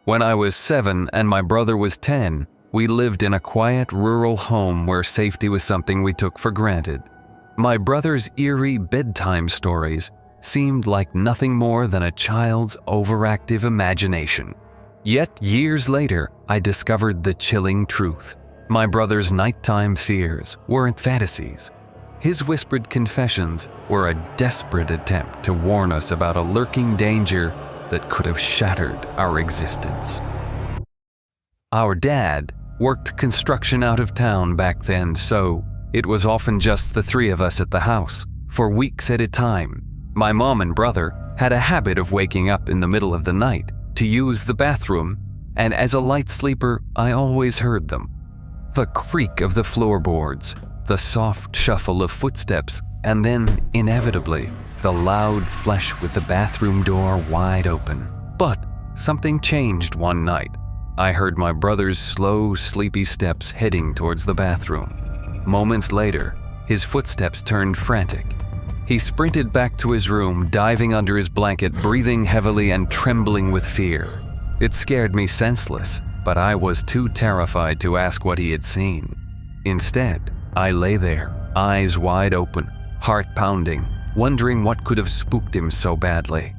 When I was 7 and my brother was 10, we lived in a quiet rural home where safety was something we took for granted. My brother's eerie bedtime stories seemed like nothing more than a child's overactive imagination. Yet years later, I discovered the chilling truth. My brother's nighttime fears weren't fantasies. His whispered confessions were a desperate attempt to warn us about a lurking danger that could have shattered our existence. Our dad worked construction out of town back then, so it was often just the three of us at the house, for weeks at a time. My mom and brother had a habit of waking up in the middle of the night to use the bathroom, and as a light sleeper, I always heard them. The creak of the floorboards, the soft shuffle of footsteps, and then, inevitably, the loud flush with the bathroom door wide open. But something changed one night. I heard my brother's slow, sleepy steps heading towards the bathroom. Moments later, his footsteps turned frantic. He sprinted back to his room, diving under his blanket, breathing heavily and trembling with fear. It scared me senseless, but I was too terrified to ask what he had seen. Instead, I lay there, eyes wide open, heart pounding, wondering what could have spooked him so badly.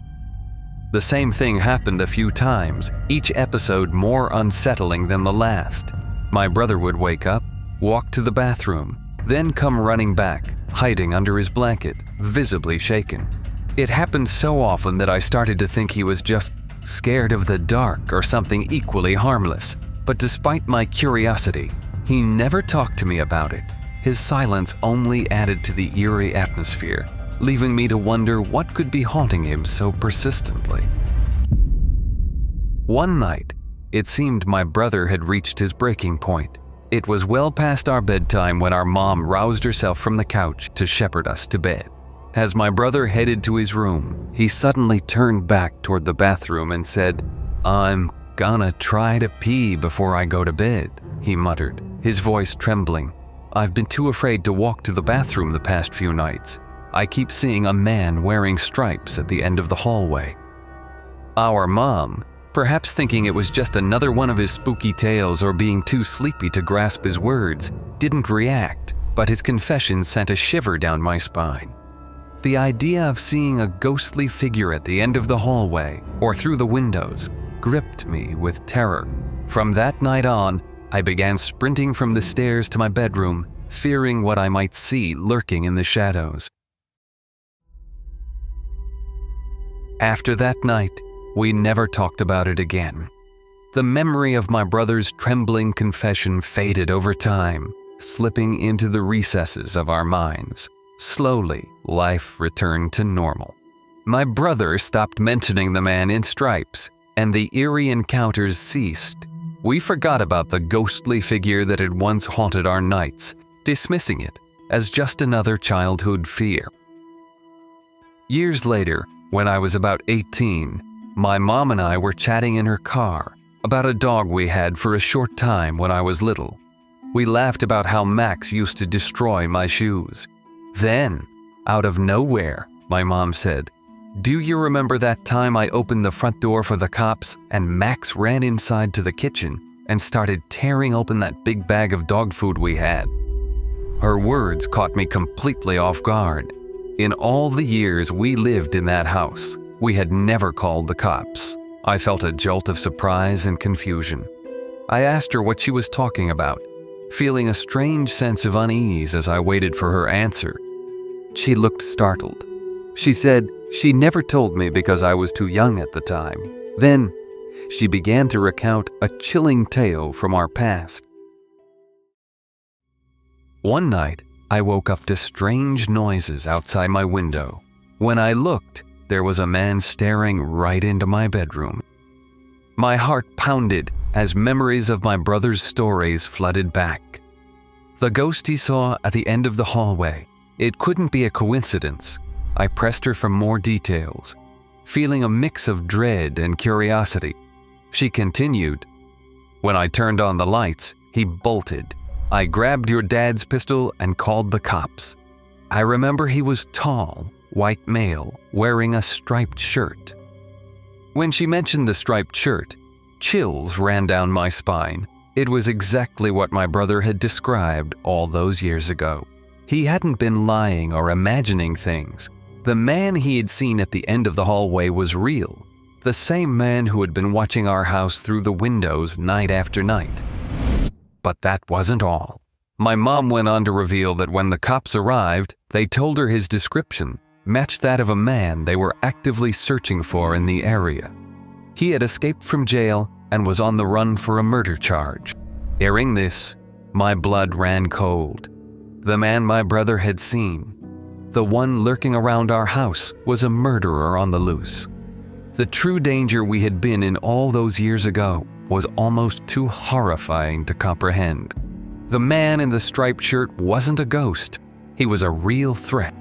The same thing happened a few times, each episode more unsettling than the last. My brother would wake up, walk to the bathroom, then come running back, hiding under his blanket, visibly shaken. It happened so often that I started to think he was just scared of the dark or something equally harmless. But despite my curiosity, he never talked to me about it. His silence only added to the eerie atmosphere, leaving me to wonder what could be haunting him so persistently. One night, it seemed my brother had reached his breaking point. It was well past our bedtime when our mom roused herself from the couch to shepherd us to bed. As my brother headed to his room, he suddenly turned back toward the bathroom and said, "I'm gonna try to pee before I go to bed," he muttered, his voice trembling. "I've been too afraid to walk to the bathroom the past few nights. I keep seeing a man wearing stripes at the end of the hallway." Our mom, perhaps thinking it was just another one of his spooky tales or being too sleepy to grasp his words, didn't react, but his confession sent a shiver down my spine. The idea of seeing a ghostly figure at the end of the hallway or through the windows gripped me with terror. From that night on, I began sprinting from the stairs to my bedroom, fearing what I might see lurking in the shadows. After that night, we never talked about it again. The memory of my brother's trembling confession faded over time, slipping into the recesses of our minds. Slowly, life returned to normal. My brother stopped mentioning the man in stripes, and the eerie encounters ceased. We forgot about the ghostly figure that had once haunted our nights, dismissing it as just another childhood fear. Years later, when I was about 18, my mom and I were chatting in her car about a dog we had for a short time when I was little. We laughed about how Max used to destroy my shoes. Then, out of nowhere, my mom said, "Do you remember that time I opened the front door for the cops and Max ran inside to the kitchen and started tearing open that big bag of dog food we had?" Her words caught me completely off guard. In all the years we lived in that house, we had never called the cops. I felt a jolt of surprise and confusion. I asked her what she was talking about, feeling a strange sense of unease as I waited for her answer. She looked startled. She said she never told me because I was too young at the time. Then, she began to recount a chilling tale from our past. One night, I woke up to strange noises outside my window. When I looked, there was a man staring right into my bedroom. My heart pounded as memories of my brother's stories flooded back. The ghost he saw at the end of the hallway, it couldn't be a coincidence. I pressed her for more details, feeling a mix of dread and curiosity. She continued, "When I turned on the lights, he bolted. I grabbed your dad's pistol and called the cops. I remember he was tall, white male, wearing a striped shirt." When she mentioned the striped shirt, Chills ran down my spine. It was exactly what my brother had described all those years ago. He hadn't been lying or imagining things. The man he had seen at the end of the hallway was real. The same man who had been watching our house through the windows night after night. But that wasn't all. My mom went on to reveal that when the cops arrived, they told her his description matched that of a man they were actively searching for in the area. He had escaped from jail and was on the run for a murder charge. Hearing this, my blood ran cold. The man my brother had seen, the one lurking around our house, was a murderer on the loose. The true danger we had been in all those years ago was almost too horrifying to comprehend. The man in the striped shirt wasn't a ghost. He was a real threat.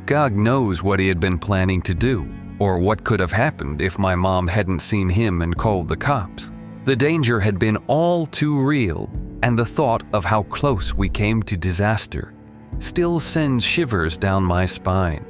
God knows what he had been planning to do, or what could have happened if my mom hadn't seen him and called the cops. The danger had been all too real, and the thought of how close we came to disaster still sends shivers down my spine.